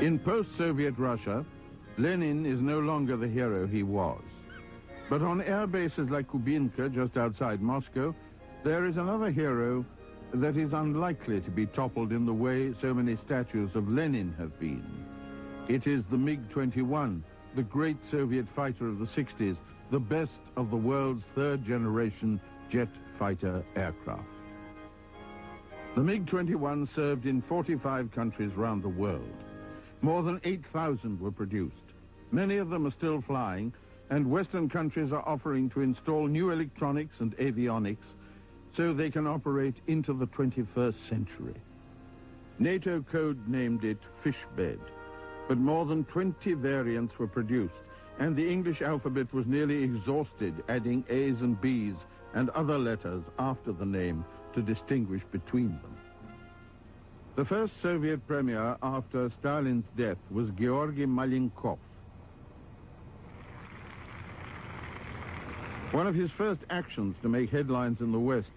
In post-Soviet Russia, Lenin is no longer the hero he was. But on air bases like Kubinka, just outside Moscow, there is another hero that is unlikely to be toppled in the way so many statues of Lenin have been. It is the MiG-21, the great Soviet fighter of the 60s, the best of the world's third-generation jet fighter aircraft. The MiG-21 served in 45 countries around the world. More than 8,000 were produced. Many of them are still flying, and Western countries are offering to install new electronics and avionics so they can operate into the 21st century. NATO code-named it Fishbed, but more than 20 variants were produced, and the English alphabet was nearly exhausted, adding A's and B's and other letters after the name to distinguish between them. The first Soviet premier after Stalin's death was Georgy Malenkov. One of his first actions to make headlines in the West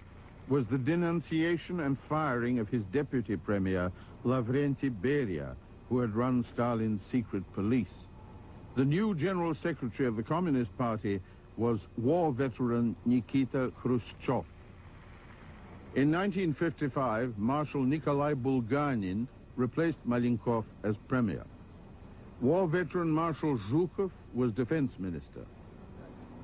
was the denunciation and firing of his deputy premier, Lavrentiy Beria, who had run Stalin's secret police. The new general secretary of the Communist Party was war veteran Nikita Khrushchev. In 1955, Marshal Nikolai Bulganin replaced Malenkov as premier. War veteran Marshal Zhukov was defense minister.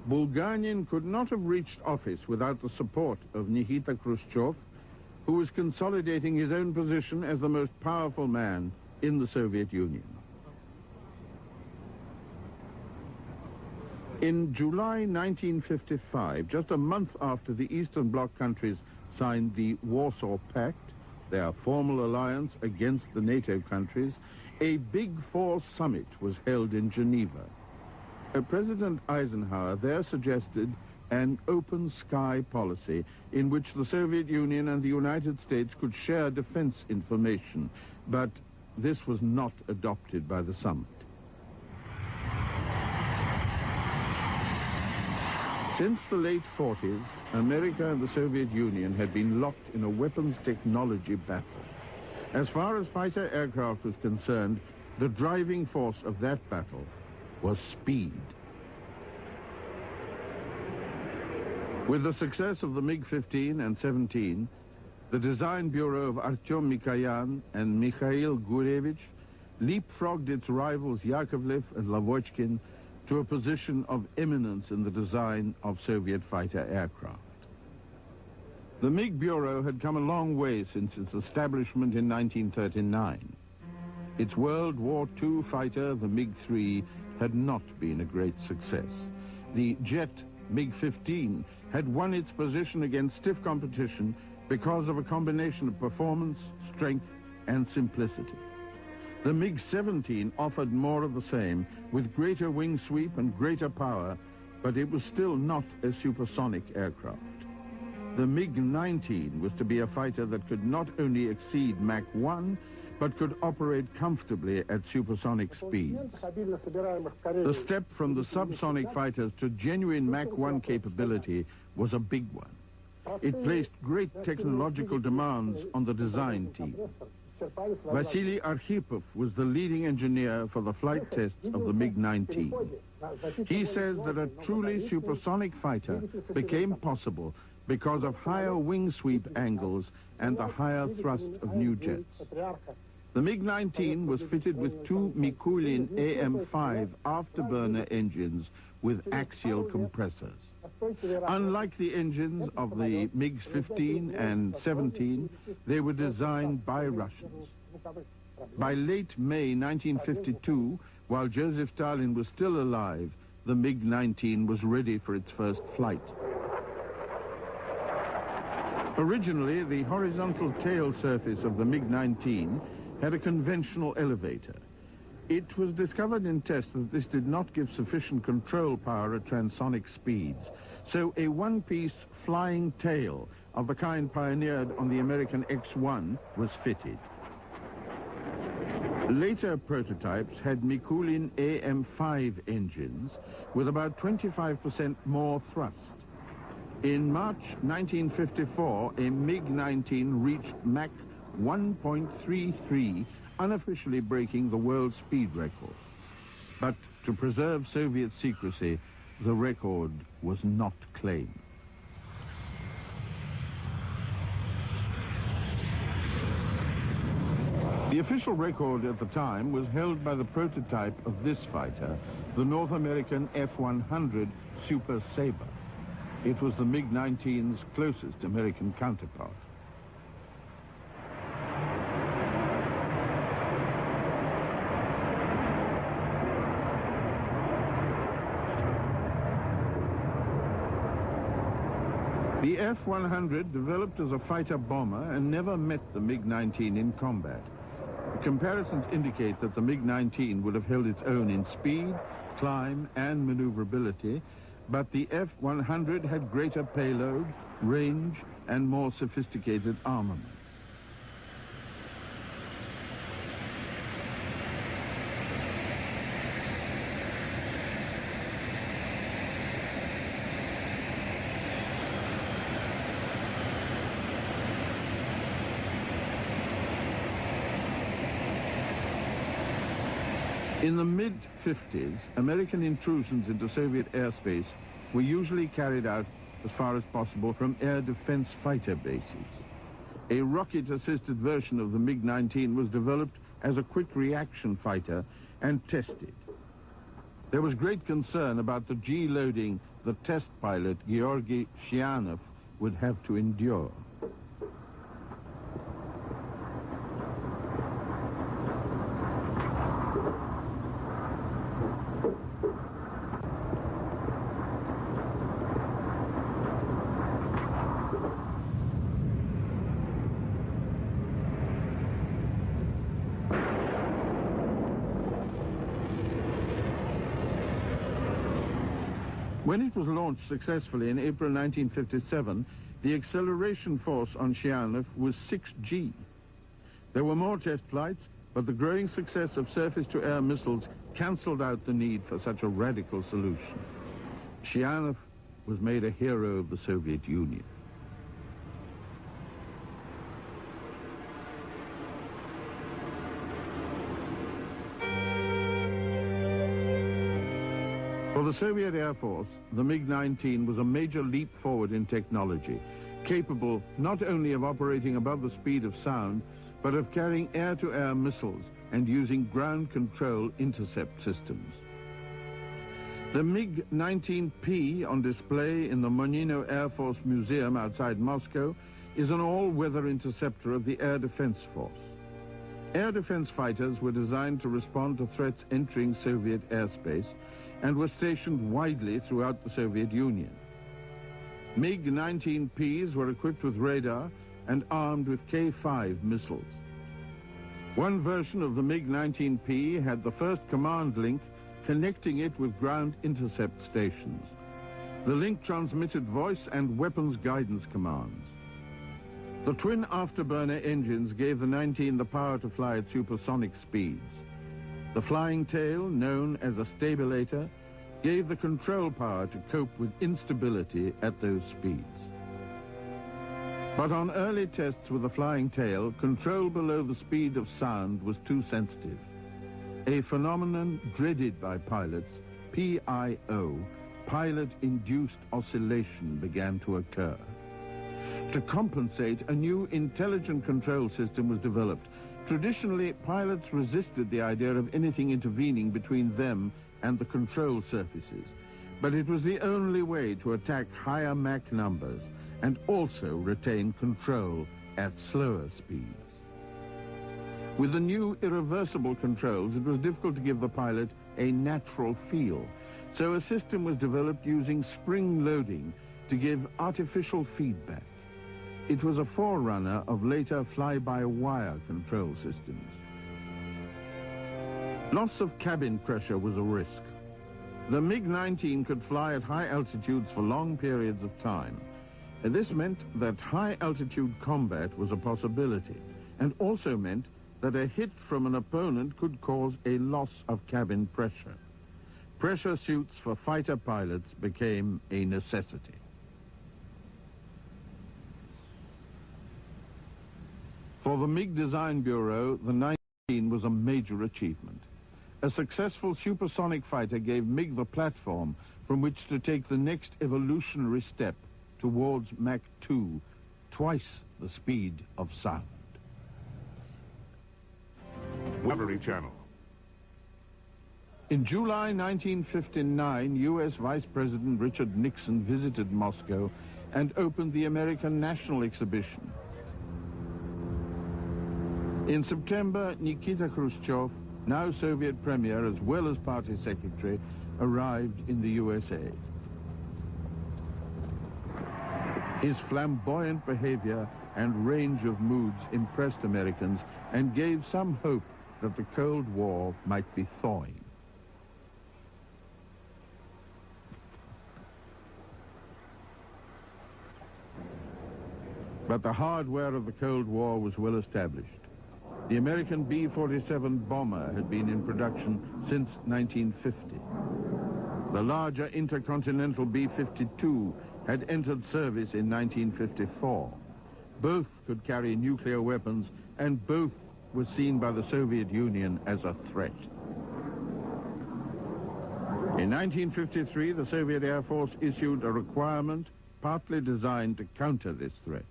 Bulganin could not have reached office without the support of Nikita Khrushchev, who was consolidating his own position as the most powerful man in the Soviet Union. In July 1955, just a month after the Eastern Bloc countries signed the Warsaw Pact, their formal alliance against the NATO countries, a Big Four summit was held in Geneva. President Eisenhower there suggested an open sky policy in which the Soviet Union and the United States could share defense information, but this was not adopted by the summit. Since the late 40s, America and the Soviet Union had been locked in a weapons technology battle. As far as fighter aircraft was concerned, the driving force of that battle was speed. With the success of the MiG-15 and 17, the design bureau of Artyom Mikoyan and Mikhail Gurevich leapfrogged its rivals Yakovlev and Lavochkin to a position of eminence in the design of Soviet fighter aircraft. The MiG Bureau had come a long way since its establishment in 1939. Its World War II fighter, the MiG-3, had not been a great success. The jet MiG-15 had won its position against stiff competition because of a combination of performance, strength, and simplicity. The MiG-17 offered more of the same, with greater wing sweep and greater power, but it was still not a supersonic aircraft. The MiG-19 was to be a fighter that could not only exceed Mach 1, but could operate comfortably at supersonic speeds. The step from the subsonic fighters to genuine Mach 1 capability was a big one. It placed great technological demands on the design team. Vasily Arkhipov was the leading engineer for the flight tests of the MiG-19. He says that a truly supersonic fighter became possible because of higher wing sweep angles and the higher thrust of new jets. The MiG-19 was fitted with two Mikulin AM-5 afterburner engines with axial compressors. Unlike the engines of the MiG-15 and 17, they were designed by Russians. By late May 1952, while Joseph Stalin was still alive, the MiG-19 was ready for its first flight. Originally, the horizontal tail surface of the MiG-19 had a conventional elevator. It was discovered in tests that this did not give sufficient control power at transonic speeds, so a one-piece flying tail of the kind pioneered on the American X-1 was fitted. Later prototypes had Mikulin AM-5 engines with about 25% more thrust. In March 1954, a MiG-19 reached Mach 1.33, unofficially breaking the world speed record. But to preserve Soviet secrecy, the record was not claimed. The official record at the time was held by the prototype of this fighter, the North American F-100 Super Sabre. It was the MiG-19's closest American counterpart. The F-100 developed as a fighter bomber and never met the MiG-19 in combat. Comparisons indicate that the MiG-19 would have held its own in speed, climb, and maneuverability, but the F-100 had greater payload, range, and more sophisticated armament. In the mid-50s, American intrusions into Soviet airspace were usually carried out as far as possible from air defense fighter bases. A rocket-assisted version of the MiG-19 was developed as a quick reaction fighter and tested. There was great concern about the G-loading the test pilot Georgy Shianov would have to endure. When it was launched successfully in April 1957, the acceleration force on Shianov was 6G. There were more test flights, but the growing success of surface-to-air missiles cancelled out the need for such a radical solution. Shianov was made a hero of the Soviet Union. For the Soviet Air Force, the MiG-19 was a major leap forward in technology, capable not only of operating above the speed of sound, but of carrying air-to-air missiles and using ground control intercept systems. The MiG-19P on display in the Monino Air Force Museum outside Moscow is an all-weather interceptor of the Air Defense Force. Air defense fighters were designed to respond to threats entering Soviet airspace and were stationed widely throughout the Soviet Union. MiG-19Ps were equipped with radar and armed with K-5 missiles. One version of the MiG-19P had the first command link connecting it with ground intercept stations. The link transmitted voice and weapons guidance commands. The twin afterburner engines gave the 19 the power to fly at supersonic speeds. The flying tail, known as a stabilator, gave the control power to cope with instability at those speeds. But on early tests with the flying tail, control below the speed of sound was too sensitive. A phenomenon dreaded by pilots, PIO, pilot-induced oscillation, began to occur. To compensate, a new intelligent control system was developed. Traditionally, pilots resisted the idea of anything intervening between them and the control surfaces, but it was the only way to attack higher Mach numbers and also retain control at slower speeds. With the new irreversible controls, it was difficult to give the pilot a natural feel, so a system was developed using spring loading to give artificial feedback. It was a forerunner of later fly-by-wire control systems. Loss of cabin pressure was a risk. The MiG-19 could fly at high altitudes for long periods of time. And this meant that high-altitude combat was a possibility, and also meant that a hit from an opponent could cause a loss of cabin pressure. Pressure suits for fighter pilots became a necessity. For the MiG Design Bureau, the 19 was a major achievement. A successful supersonic fighter gave MiG the platform from which to take the next evolutionary step towards Mach 2, twice the speed of sound. Discovery Channel. In July 1959, U.S. Vice President Richard Nixon visited Moscow and opened the American National Exhibition. In September, Nikita Khrushchev, now Soviet Premier as well as Party Secretary, arrived in the USA. His flamboyant behavior and range of moods impressed Americans and gave some hope that the Cold War might be thawing. But the hardware of the Cold War was well established. The American B-47 bomber had been in production since 1950. The larger intercontinental B-52 had entered service in 1954. Both could carry nuclear weapons, and both were seen by the Soviet Union as a threat. In 1953, the Soviet Air Force issued a requirement partly designed to counter this threat.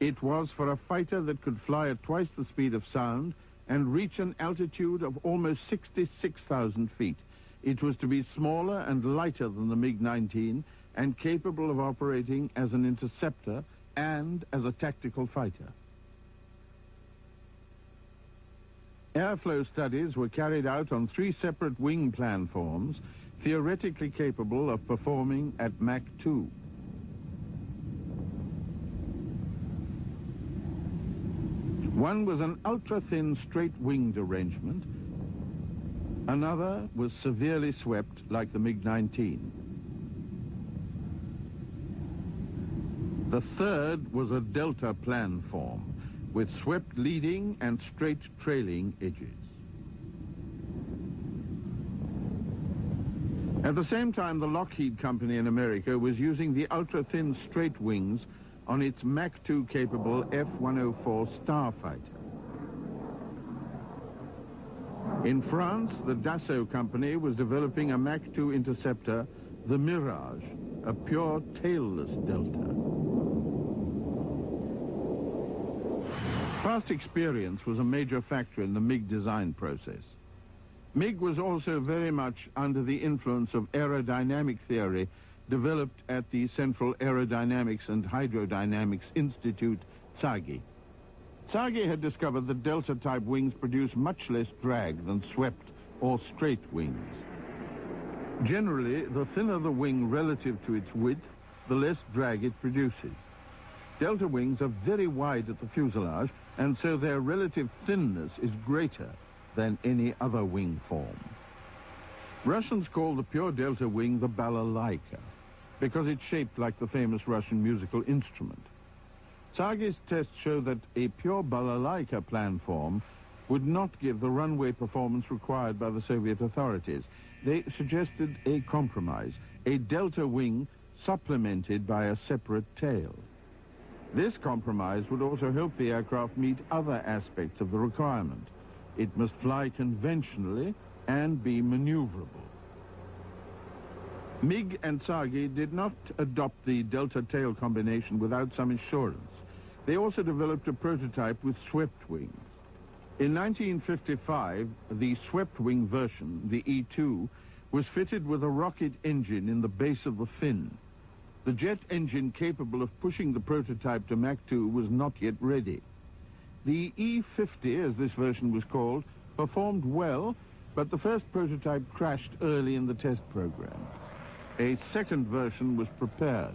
It was for a fighter that could fly at twice the speed of sound and reach an altitude of almost 66,000 feet. It was to be smaller and lighter than the MiG-19 and capable of operating as an interceptor and as a tactical fighter. Airflow studies were carried out on 3 separate wing planforms, theoretically capable of performing at Mach 2. One was an ultra-thin straight-winged arrangement. Another was severely swept like the MiG-19. The third was a delta planform with swept leading and straight trailing edges. At the same time, the Lockheed Company in America was using the ultra-thin straight wings on its Mach 2 capable F-104 Starfighter. In France, the Dassault Company was developing a Mach 2 interceptor, the Mirage, a pure tailless delta. Past experience was a major factor in the MiG design process. MiG was also very much under the influence of aerodynamic theory developed at the Central Aerodynamics and Hydrodynamics Institute, TSAGI. TSAGI had discovered that delta-type wings produce much less drag than swept or straight wings. Generally, the thinner the wing relative to its width, the less drag it produces. Delta wings are very wide at the fuselage, and so their relative thinness is greater than any other wing form. Russians call the pure delta wing the balalaika, because it's shaped like the famous Russian musical instrument. TSAGI's tests show that a pure balalaika planform would not give the runway performance required by the Soviet authorities. They suggested a compromise, a delta wing supplemented by a separate tail. This compromise would also help the aircraft meet other aspects of the requirement. It must fly conventionally and be maneuverable. MiG and TSAGI did not adopt the delta-tail combination without some assurance. They also developed a prototype with swept wings. In 1955, the swept wing version, the E-2, was fitted with a rocket engine in the base of the fin. The jet engine capable of pushing the prototype to Mach 2 was not yet ready. The E-50, as this version was called, performed well, but the first prototype crashed early in the test program. A second version was prepared.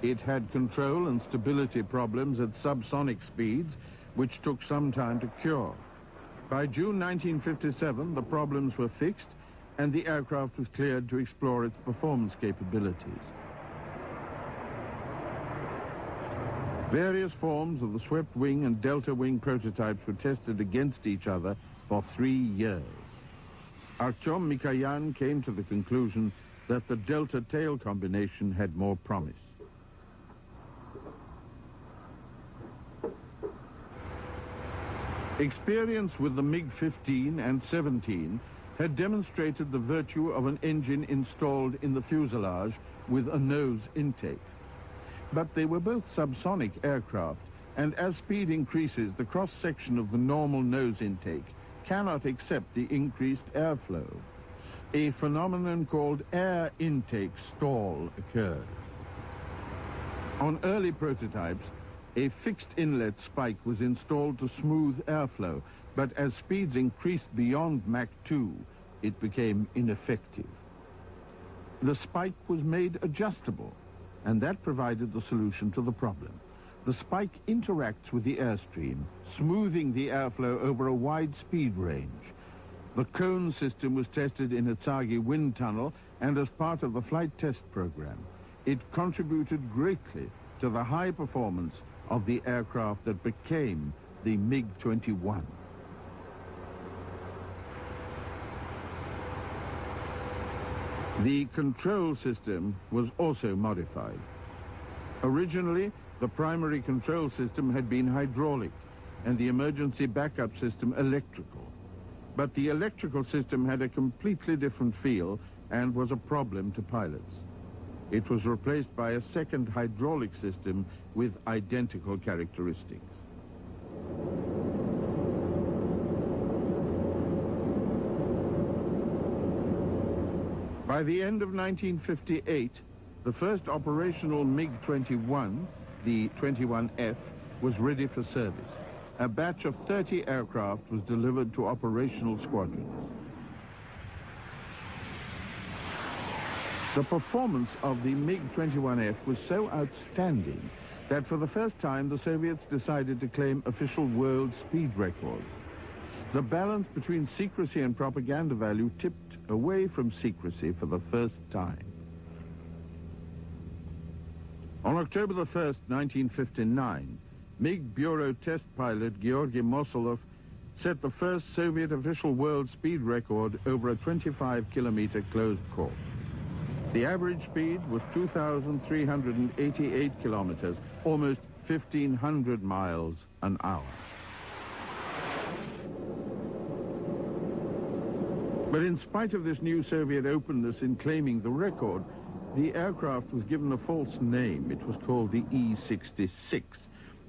It had control and stability problems at subsonic speeds, which took some time to cure. By June 1957, the problems were fixed, and the aircraft was cleared to explore its performance capabilities. Various forms of the swept wing and delta wing prototypes were tested against each other for 3 years. Artyom Mikoyan came to the conclusion that the delta-tail combination had more promise. Experience with the MiG-15 and 17 had demonstrated the virtue of an engine installed in the fuselage with a nose intake. But they were both subsonic aircraft, and as speed increases, the cross-section of the normal nose intake cannot accept the increased airflow. A phenomenon called air intake stall occurs. On early prototypes, a fixed inlet spike was installed to smooth airflow, but as speeds increased beyond Mach 2, it became ineffective. The spike was made adjustable, and that provided the solution to the problem. The spike interacts with the airstream, smoothing the airflow over a wide speed range. The cone system was tested in Itsagi wind tunnel, and as part of the flight test program, it contributed greatly to the high performance of the aircraft that became the MiG-21. The control system was also modified. Originally, the primary control system had been hydraulic and the emergency backup system electrical. But the electrical system had a completely different feel and was a problem to pilots. It was replaced by a second hydraulic system with identical characteristics. By the end of 1958, the first operational MiG-21, the 21F, was ready for service. A batch of 30 aircraft was delivered to operational squadrons. The performance of the MiG-21F was so outstanding that for the first time the Soviets decided to claim official world speed records. The balance between secrecy and propaganda value tipped away from secrecy for the first time. On October the 1st, 1959, MiG Bureau test pilot Georgy Mosolov set the first Soviet official world speed record over a 25-kilometer closed course. The average speed was 2,388 kilometers, almost 1,500 miles an hour. But in spite of this new Soviet openness in claiming the record, the aircraft was given a false name. It was called the E-66.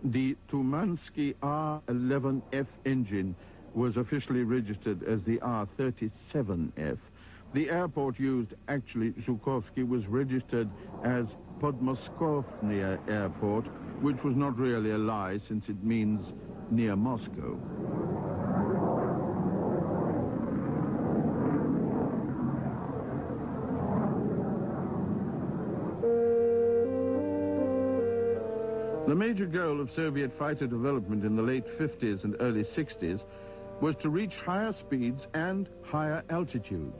The Tumansky R-11F engine was officially registered as the R-37F. The airport used, actually, Zhukovsky, was registered as Podmoskovnaya Airport, which was not really a lie since it means near Moscow. The major goal of Soviet fighter development in the late 50s and early 60s was to reach higher speeds and higher altitudes.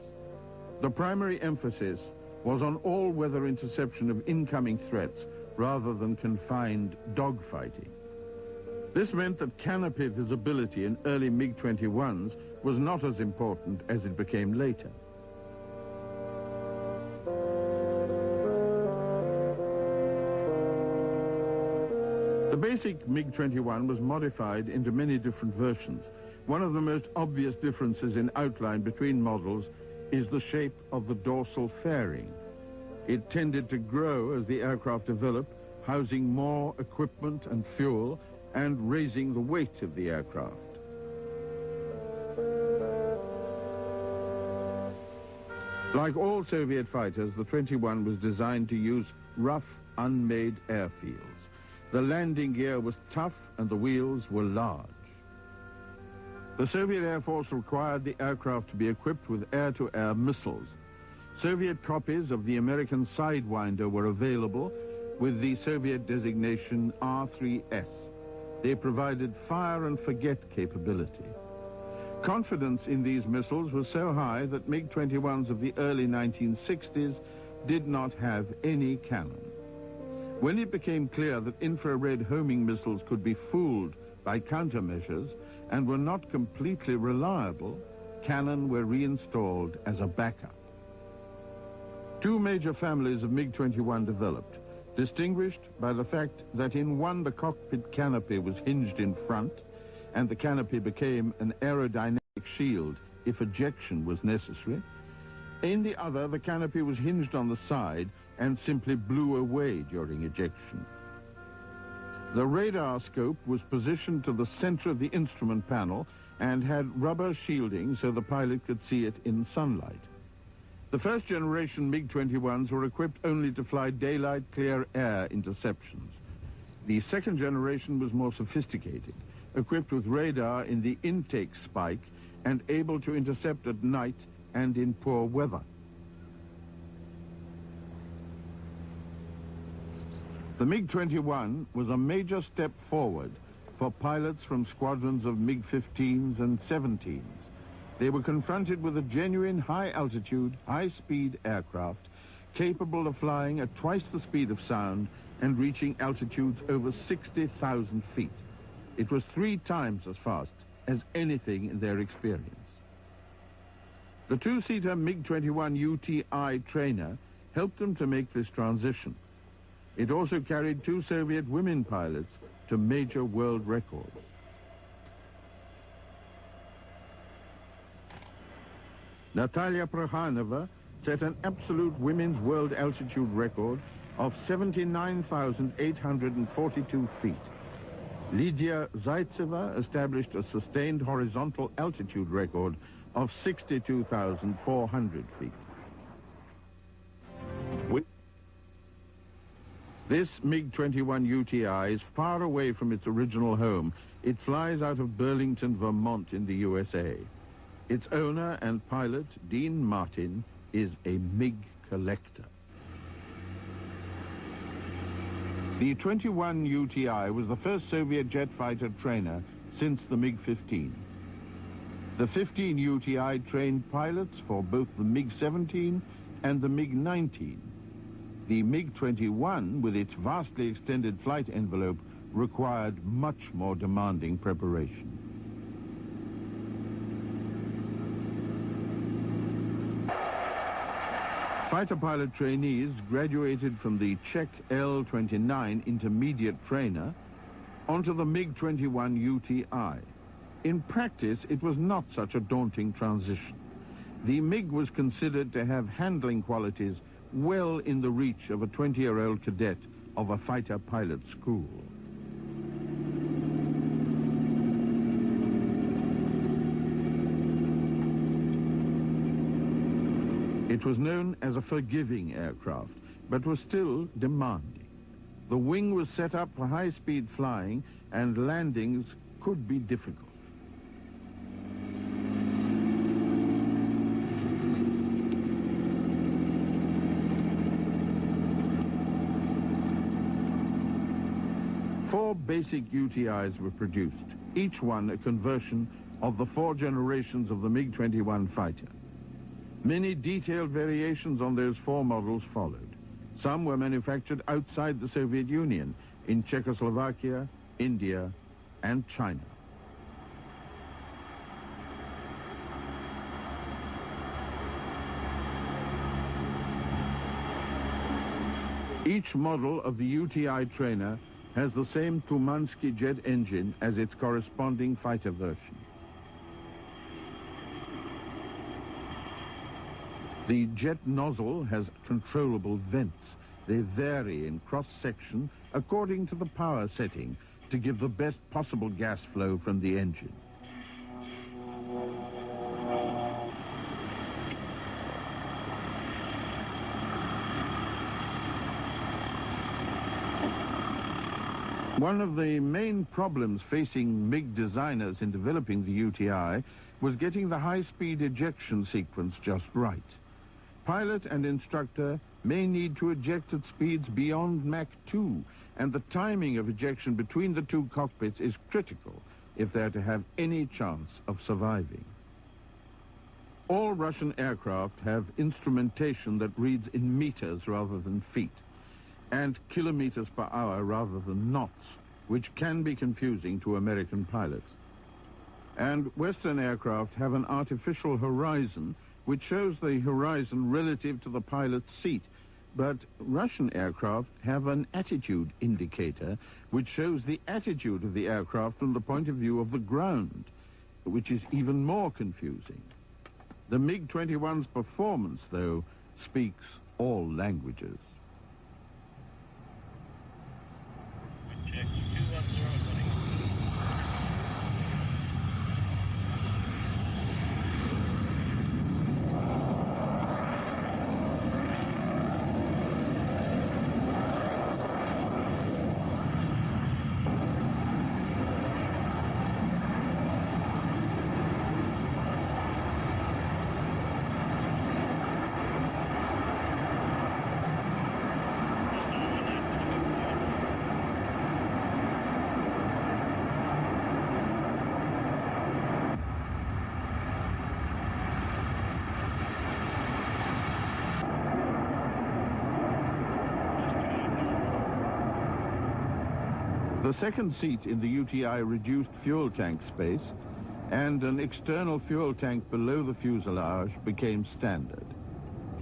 The primary emphasis was on all-weather interception of incoming threats rather than confined dogfighting. This meant that canopy visibility in early MiG-21s was not as important as it became later. The basic MiG-21 was modified into many different versions. One of the most obvious differences in outline between models is the shape of the dorsal fairing. It tended to grow as the aircraft developed, housing more equipment and fuel and raising the weight of the aircraft. Like all Soviet fighters, the 21 was designed to use rough, unmade airfields. The landing gear was tough and the wheels were large. The Soviet Air Force required the aircraft to be equipped with air-to-air missiles. Soviet copies of the American Sidewinder were available with the Soviet designation R-3S. They provided fire-and-forget capability. Confidence in these missiles was so high that MiG-21s of the early 1960s did not have any cannon. When it became clear that infrared homing missiles could be fooled by countermeasures and were not completely reliable, cannon were reinstalled as a backup. Two major families of MiG-21 developed, distinguished by the fact that in one the cockpit canopy was hinged in front, and the canopy became an aerodynamic shield if ejection was necessary. In the other, the canopy was hinged on the side and simply blew away during ejection. The radar scope was positioned to the center of the instrument panel and had rubber shielding so the pilot could see it in sunlight. The first generation MiG-21s were equipped only to fly daylight clear air interceptions. The second generation was more sophisticated, equipped with radar in the intake spike and able to intercept at night and in poor weather. The MiG-21 was a major step forward for pilots from squadrons of MiG-15s and 17s. They were confronted with a genuine high-altitude, high-speed aircraft capable of flying at twice the speed of sound and reaching altitudes over 60,000 feet. It was 3 times as fast as anything in their experience. The two-seater MiG-21 UTI trainer helped them to make this transition. It also carried 2 Soviet women pilots to major world records. Natalia Prokhanova set an absolute women's world altitude record of 79,842 feet. Lydia Zaitseva established a sustained horizontal altitude record of 62,400 feet. This MiG-21 UTI is far away from its original home. It flies out of Burlington, Vermont in the USA. Its owner and pilot, Dean Martin, is a MiG collector. The 21 UTI was the first Soviet jet fighter trainer since the MiG-15. The 15 UTI trained pilots for both the MiG-17 and the MiG-19. The MiG-21, with its vastly extended flight envelope, required much more demanding preparation. Fighter pilot trainees graduated from the Czech L-29 intermediate trainer onto the MiG-21 UTI. In practice, it was not such a daunting transition. The MiG was considered to have handling qualities well in the reach of a 20-year-old cadet of a fighter pilot school. It was known as a forgiving aircraft, but was still demanding. The wing was set up for high-speed flying, and landings could be difficult. Four basic UTIs were produced, each one a conversion of the 4 generations of the MiG-21 fighter. Many detailed variations on those 4 models followed. Some were manufactured outside the Soviet Union, in Czechoslovakia, India, and China. Each model of the UTI trainer has the same Tumansky jet engine as its corresponding fighter version. The jet nozzle has controllable vents. They vary in cross-section according to the power setting to give the best possible gas flow from the engine. One of the main problems facing MiG designers in developing the UTI was getting the high-speed ejection sequence just right. Pilot and instructor may need to eject at speeds beyond Mach 2, and the timing of ejection between the 2 cockpits is critical if they're to have any chance of surviving. All Russian aircraft have instrumentation that reads in meters rather than feet, and kilometers per hour rather than knots, which can be confusing to American pilots. And Western aircraft have an artificial horizon which shows the horizon relative to the pilot's seat, but Russian aircraft have an attitude indicator which shows the attitude of the aircraft from the point of view of the ground, which is even more confusing. The MiG-21's performance, though, speaks all languages. Check 210, buddy. The second seat in the UTI reduced fuel tank space and an external fuel tank below the fuselage became standard.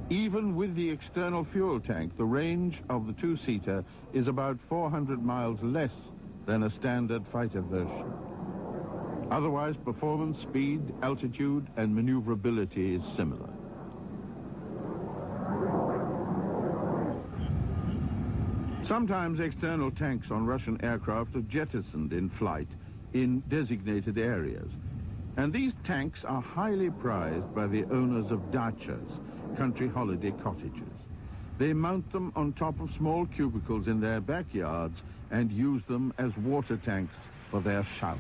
Even with the external fuel tank, the range of the two-seater is about 400 miles less than a standard fighter version. Otherwise, performance, speed, altitude, and maneuverability is similar. Sometimes external tanks on Russian aircraft are jettisoned in flight in designated areas. And these tanks are highly prized by the owners of dachas, country holiday cottages. They mount them on top of small cubicles in their backyards and use them as water tanks for their showers.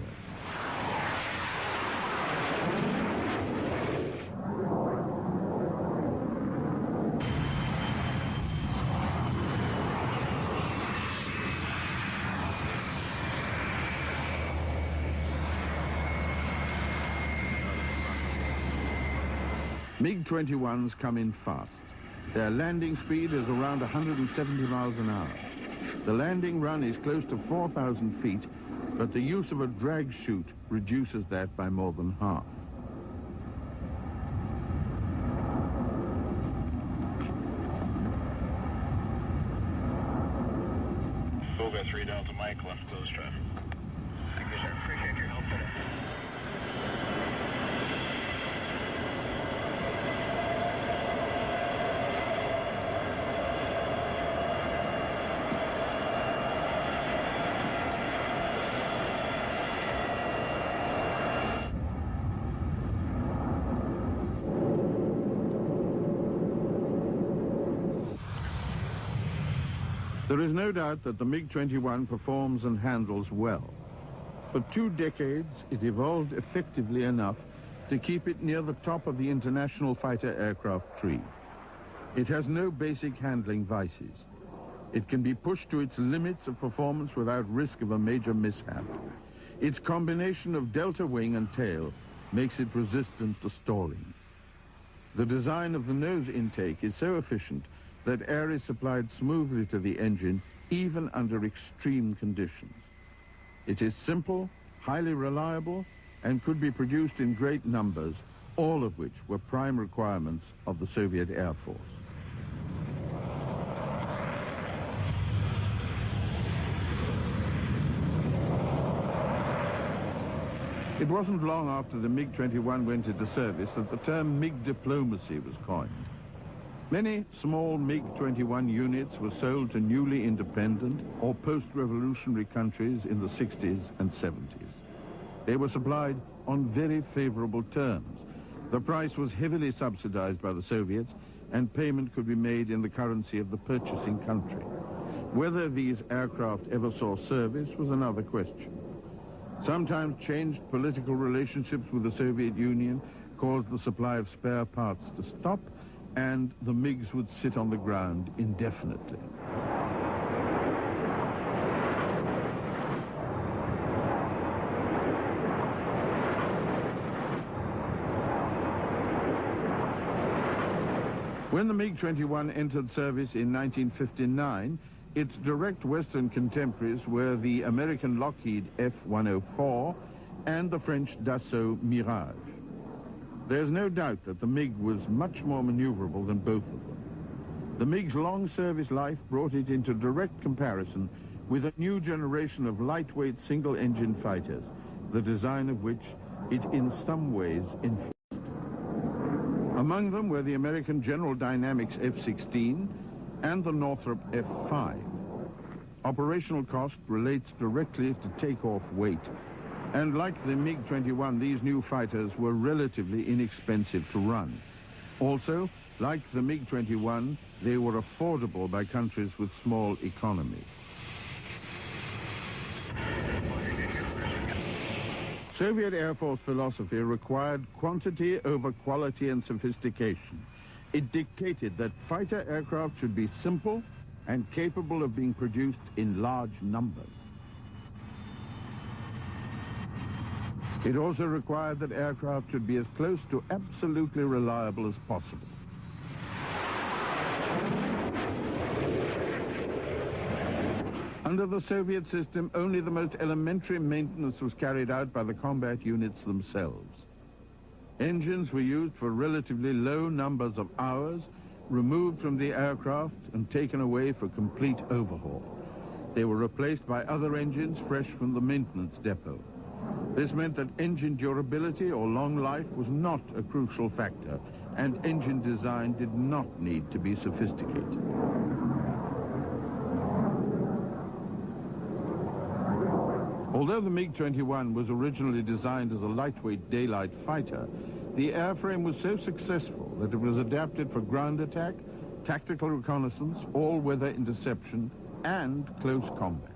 MiG-21s come in fast. Their landing speed is around 170 miles an hour. The landing run is close to 4,000 feet, but the use of a drag chute reduces that by more than half. Boga 3 Delta Mike, left close traffic. Thank you, sir. Appreciate your help today. There is no doubt that the MiG-21 performs and handles well. For 2 decades, it evolved effectively enough to keep it near the top of the international fighter aircraft tree. It has no basic handling vices. It can be pushed to its limits of performance without risk of a major mishap. Its combination of delta wing and tail makes it resistant to stalling. The design of the nose intake is so efficient that air is supplied smoothly to the engine, even under extreme conditions. It is simple, highly reliable, and could be produced in great numbers, all of which were prime requirements of the Soviet Air Force. It wasn't long after the MiG-21 went into service that the term MiG diplomacy was coined. Many small MiG-21 units were sold to newly independent or post-revolutionary countries in the 60s and 70s. They were supplied on very favorable terms. The price was heavily subsidized by the Soviets, and payment could be made in the currency of the purchasing country. Whether these aircraft ever saw service was another question. Sometimes changed political relationships with the Soviet Union caused the supply of spare parts to stop, and the MiGs would sit on the ground indefinitely. When the MiG-21 entered service in 1959, its direct Western contemporaries were the American Lockheed F-104 and the French Dassault Mirage. There's no doubt that the MiG was much more maneuverable than both of them. The MiG's long service life brought it into direct comparison with a new generation of lightweight single-engine fighters, the design of which it in some ways influenced. Among them were the American General Dynamics F-16 and the Northrop F-5. Operational cost relates directly to takeoff weight, and like the MiG-21, these new fighters were relatively inexpensive to run. Also, like the MiG-21, they were affordable by countries with small economies. Soviet Air Force philosophy required quantity over quality and sophistication. It dictated that fighter aircraft should be simple and capable of being produced in large numbers. It also required that aircraft should be as close to absolutely reliable as possible. Under the Soviet system, only the most elementary maintenance was carried out by the combat units themselves. Engines were used for relatively low numbers of hours, removed from the aircraft and taken away for complete overhaul. They were replaced by other engines fresh from the maintenance depot. This meant that engine durability or long life was not a crucial factor, and engine design did not need to be sophisticated. Although the MiG-21 was originally designed as a lightweight daylight fighter, the airframe was so successful that it was adapted for ground attack, tactical reconnaissance, all-weather interception, and close combat.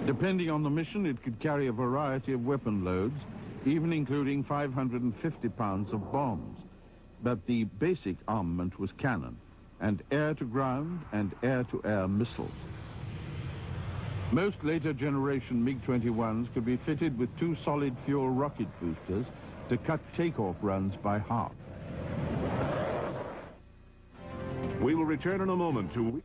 Depending on the mission, it could carry a variety of weapon loads, even including 550 pounds of bombs. But the basic armament was cannon, and air-to-ground and air-to-air missiles. Most later generation MiG-21s could be fitted with 2 solid fuel rocket boosters to cut takeoff runs by half. We will return in a moment to...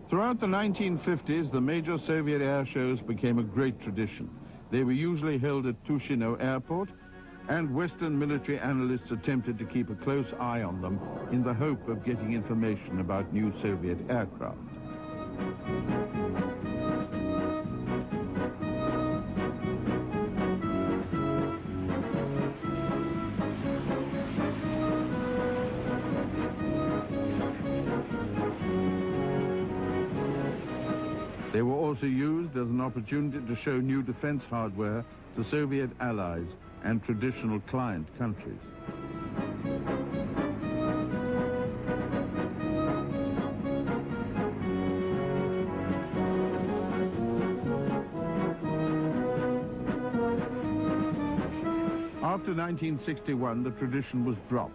Throughout the 1950s, the major Soviet air shows became a great tradition. They were usually held at Tushino Airport, and Western military analysts attempted to keep a close eye on them in the hope of getting information about new Soviet aircraft. They were also used as an opportunity to show new defense hardware to Soviet allies and traditional client countries. After 1961, the tradition was dropped.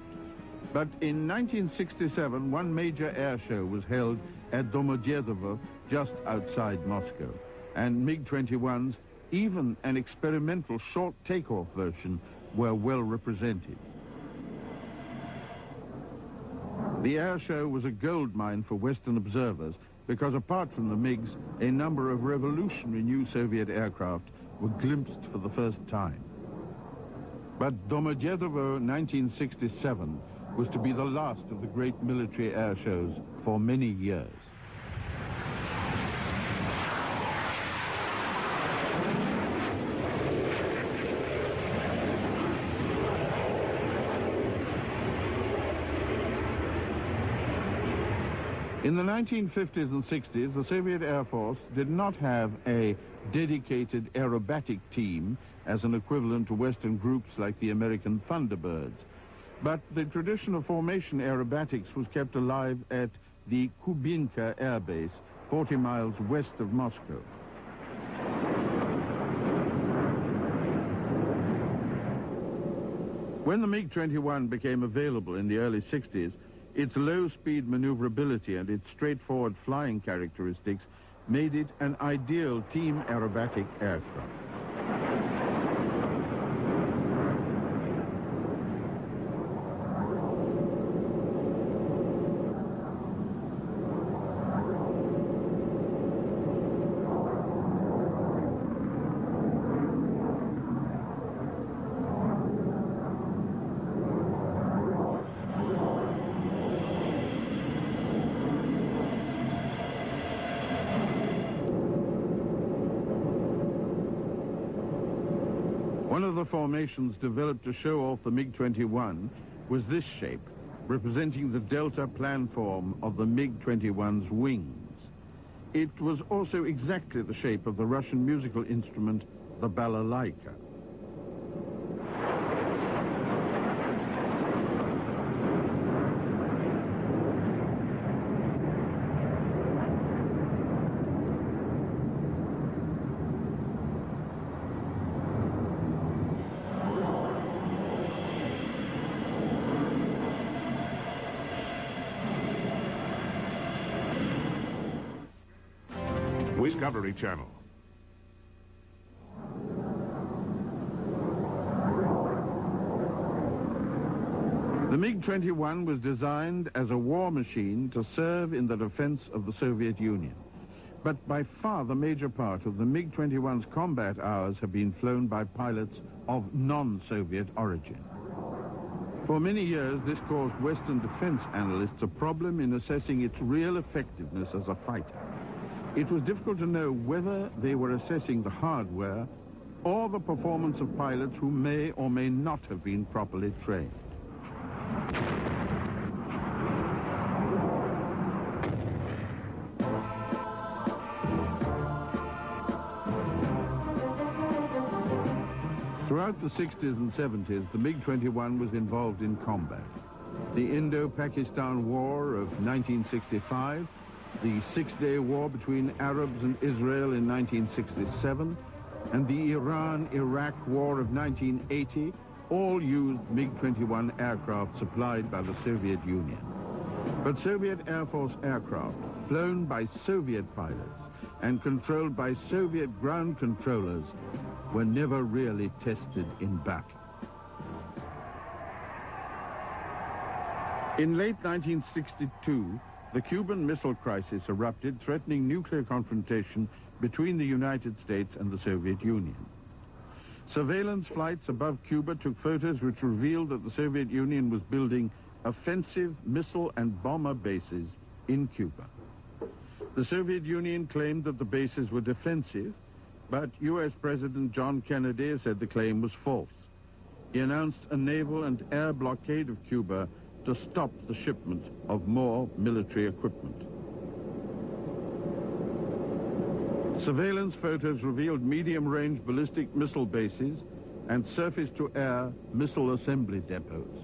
But in 1967, one major air show was held at Domodedovo, just outside Moscow, and MiG-21s, even an experimental short takeoff version, were well represented. The air show was a gold mine for Western observers because apart from the MiGs, a number of revolutionary new Soviet aircraft were glimpsed for the first time. But Domodedovo 1967 was to be the last of the great military air shows for many years. In the 1950s and 60s, the Soviet Air Force did not have a dedicated aerobatic team as an equivalent to Western groups like the American Thunderbirds. But the tradition of formation aerobatics was kept alive at the Kubinka Air Base, 40 miles west of Moscow. When the MiG-21 became available in the early 60s, its low-speed maneuverability and its straightforward flying characteristics made it an ideal team aerobatic aircraft. One of the formations developed to show off the MiG-21 was this shape, representing the delta planform of the MiG-21's wings. It was also exactly the shape of the Russian musical instrument, the balalaika. Discovery Channel. The MiG-21 was designed as a war machine to serve in the defense of the Soviet Union. But by far the major part of the MiG-21's combat hours have been flown by pilots of non-Soviet origin. For many years, this caused Western defense analysts a problem in assessing its real effectiveness as a fighter. It was difficult to know whether they were assessing the hardware or the performance of pilots who may or may not have been properly trained. Throughout the 60s and 70s, the MiG-21 was involved in combat. The Indo-Pakistan War of 1965, the Six-Day War between Arabs and Israel in 1967, and the Iran-Iraq War of 1980 all used MiG-21 aircraft supplied by the Soviet Union. But Soviet Air Force aircraft, flown by Soviet pilots and controlled by Soviet ground controllers, were never really tested in battle. In late 1962, the Cuban Missile Crisis erupted, threatening nuclear confrontation between the United States and the Soviet Union. Surveillance flights above Cuba took photos which revealed that the Soviet Union was building offensive missile and bomber bases in Cuba. The Soviet Union claimed that the bases were defensive, but U.S. President John Kennedy said the claim was false. He announced a naval and air blockade of Cuba to stop the shipment of more military equipment. Surveillance photos revealed medium-range ballistic missile bases and surface-to-air missile assembly depots.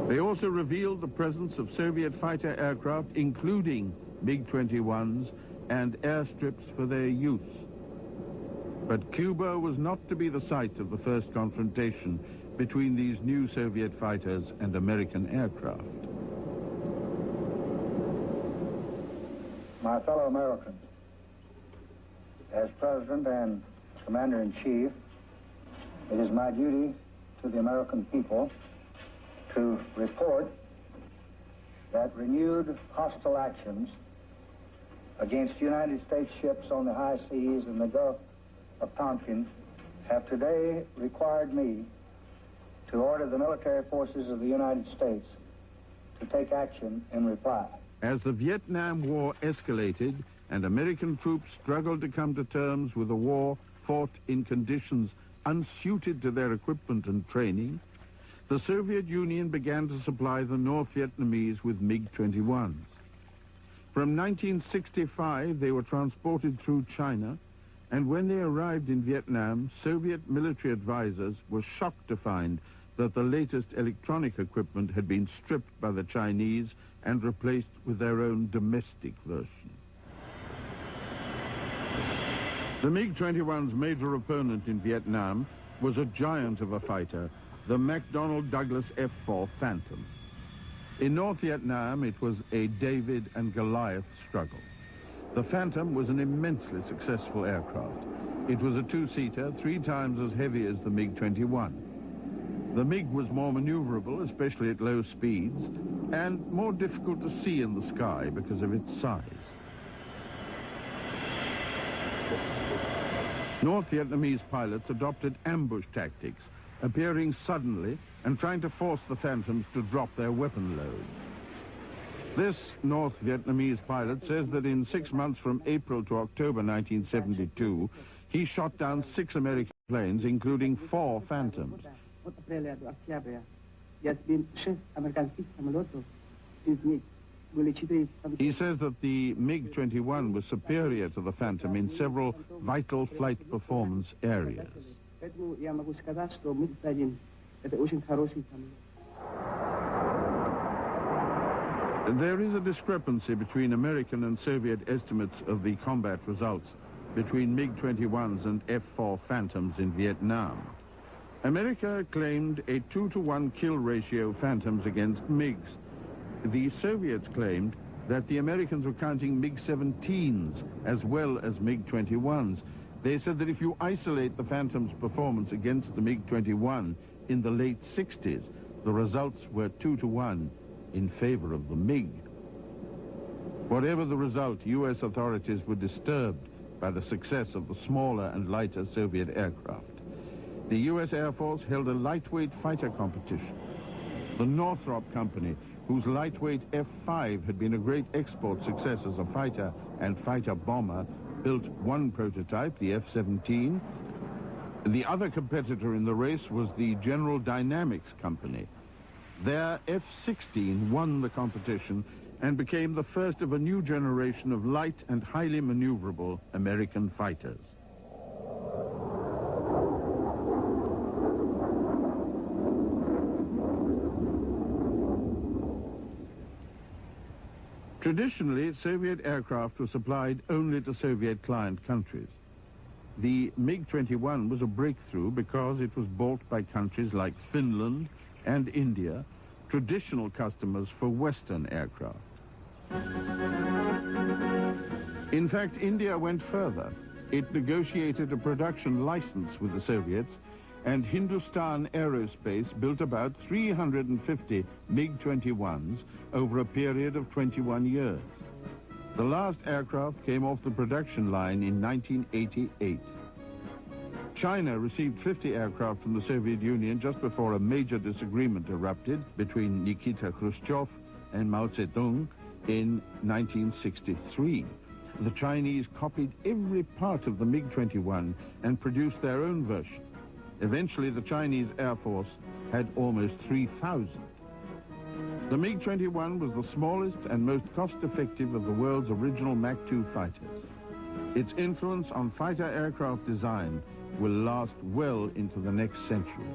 They also revealed the presence of Soviet fighter aircraft, including MiG-21s, and airstrips for their use. But Cuba was not to be the site of the first confrontation between these new Soviet fighters and American aircraft. My fellow Americans, as President and Commander-in-Chief, it is my duty to the American people to report that renewed hostile actions against United States ships on the high seas in the Gulf of Tonkin have today required me to order the military forces of the United States to take action in reply. As the Vietnam War escalated and American troops struggled to come to terms with a war fought in conditions unsuited to their equipment and training, the Soviet Union began to supply the North Vietnamese with MiG-21s. From 1965, they were transported through China, and when they arrived in Vietnam, Soviet military advisors were shocked to find that the latest electronic equipment had been stripped by the Chinese and replaced with their own domestic version. The MiG-21's major opponent in Vietnam was a giant of a fighter, the McDonnell Douglas F-4 Phantom. In North Vietnam, it was a David and Goliath struggle. The Phantom was an immensely successful aircraft. It was a two-seater, 3 times as heavy as the MiG-21. The MiG was more maneuverable, especially at low speeds, and more difficult to see in the sky because of its size. North Vietnamese pilots adopted ambush tactics, appearing suddenly and trying to force the Phantoms to drop their weapon load. This North Vietnamese pilot says that in 6 months from April to October 1972, He shot down 6 American planes, including 4 Phantoms. He says that the MiG-21 was superior to the Phantom in several vital flight performance areas. There is a discrepancy between American and Soviet estimates of the combat results between MiG-21s and F-4 Phantoms in Vietnam. America claimed a 2-to-1 kill ratio Phantoms against MiGs. The Soviets claimed that the Americans were counting MiG-17s as well as MiG-21s. They said that if you isolate the Phantom's performance against the MiG-21 in the late 60s, the results were 2-to-1 in favor of the MiG. Whatever the result, U.S. authorities were disturbed by the success of the smaller and lighter Soviet aircraft. The U.S. Air Force held a lightweight fighter competition. The Northrop Company, whose lightweight F-5 had been a great export success as a fighter and fighter bomber, built one prototype, the F-17. The other competitor in the race was the General Dynamics Company. Their F-16 won the competition and became the first of a new generation of light and highly maneuverable American fighters. Traditionally, Soviet aircraft were supplied only to Soviet client countries. The MiG-21 was a breakthrough because it was bought by countries like Finland and India, traditional customers for Western aircraft. In fact, India went further. It negotiated a production license with the Soviets, and Hindustan Aerospace built about 350 MiG-21s over a period of 21 years. The last aircraft came off the production line in 1988. China received 50 aircraft from the Soviet Union just before a major disagreement erupted between Nikita Khrushchev and Mao Zedong in 1963. The Chinese copied every part of the MiG-21 and produced their own version. Eventually, the Chinese Air Force had almost 3,000. The MiG-21 was the smallest and most cost-effective of the world's original Mach 2 fighters. Its influence on fighter aircraft design will last well into the next century.